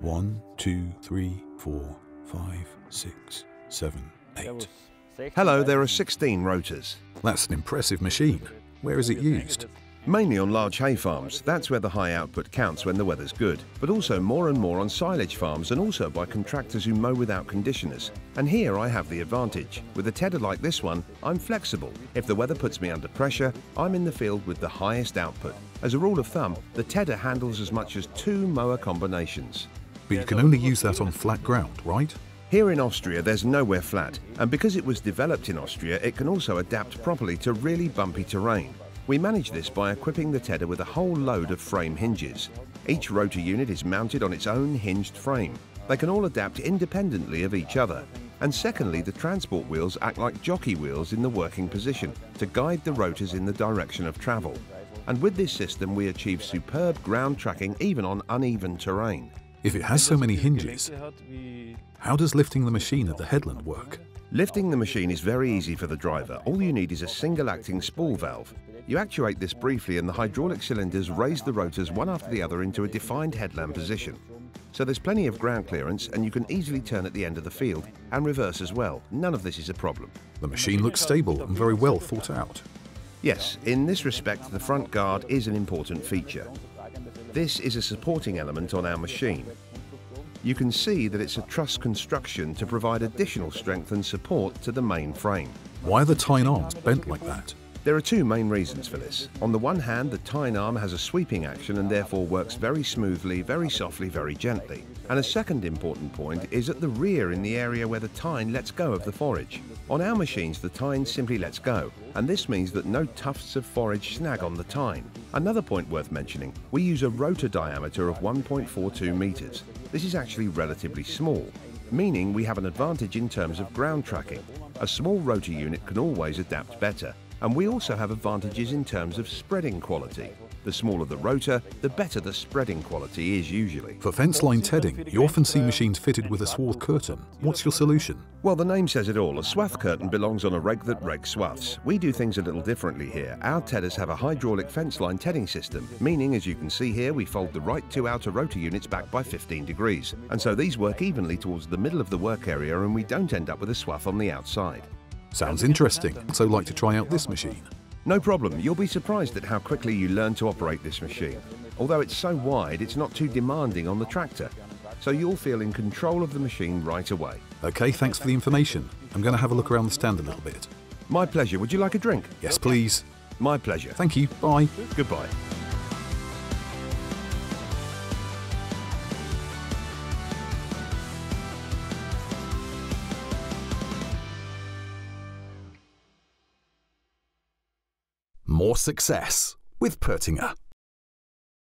1, 2, 3, 4, 5, 6, 7, 8. Hello, there are 16 rotors. That's an impressive machine. Where is it used? Mainly on large hay farms. That's where the high output counts when the weather's good. But also more and more on silage farms, and also by contractors who mow without conditioners. And here I have the advantage. With a tedder like this one, I'm flexible. If the weather puts me under pressure, I'm in the field with the highest output. As a rule of thumb, the tedder handles as much as 2 mower combinations. But you can only use that on flat ground, right? Here in Austria, there's nowhere flat, and because it was developed in Austria, it can also adapt properly to really bumpy terrain. We manage this by equipping the tedder with a whole load of frame hinges. Each rotor unit is mounted on its own hinged frame. They can all adapt independently of each other. And secondly, the transport wheels act like jockey wheels in the working position to guide the rotors in the direction of travel. And with this system, we achieve superb ground tracking even on uneven terrain. If it has so many hinges, how does lifting the machine at the headland work? Lifting the machine is very easy for the driver. All you need is a single-acting spool valve. You actuate this briefly and the hydraulic cylinders raise the rotors one after the other into a defined headland position. So there's plenty of ground clearance and you can easily turn at the end of the field and reverse as well. None of this is a problem. The machine looks stable and very well thought out. Yes, in this respect, the front guard is an important feature. This is a supporting element on our machine. You can see that it's a truss construction to provide additional strength and support to the main frame. Why are the tine arms bent like that? There are 2 main reasons for this. On the one hand, the tine arm has a sweeping action and therefore works very smoothly, very softly, very gently. And a second important point is at the rear in the area where the tine lets go of the forage. On our machines, the tine simply lets go, and this means that no tufts of forage snag on the tine. Another point worth mentioning, we use a rotor diameter of 1.42 meters. This is actually relatively small, meaning we have an advantage in terms of ground tracking. A small rotor unit can always adapt better. And we also have advantages in terms of spreading quality. The smaller the rotor, the better the spreading quality is usually. For fence line tedding, you often see machines fitted with a swath curtain. What's your solution? Well, the name says it all. A swath curtain belongs on a rake that rakes swaths. We do things a little differently here. Our tedders have a hydraulic fence line tedding system, meaning, as you can see here, we fold the right 2 outer rotor units back by 15 degrees. And so these work evenly towards the middle of the work area and we don't end up with a swath on the outside. Sounds interesting. So like to try out this machine? No problem. You'll be surprised at how quickly you learn to operate this machine. Although it's so wide, it's not too demanding on the tractor. So you'll feel in control of the machine right away. Okay, thanks for the information. I'm going to have a look around the stand a little bit. My pleasure. Would you like a drink? Yes, please. My pleasure. Thank you. Bye. Goodbye. More success with Pertinger.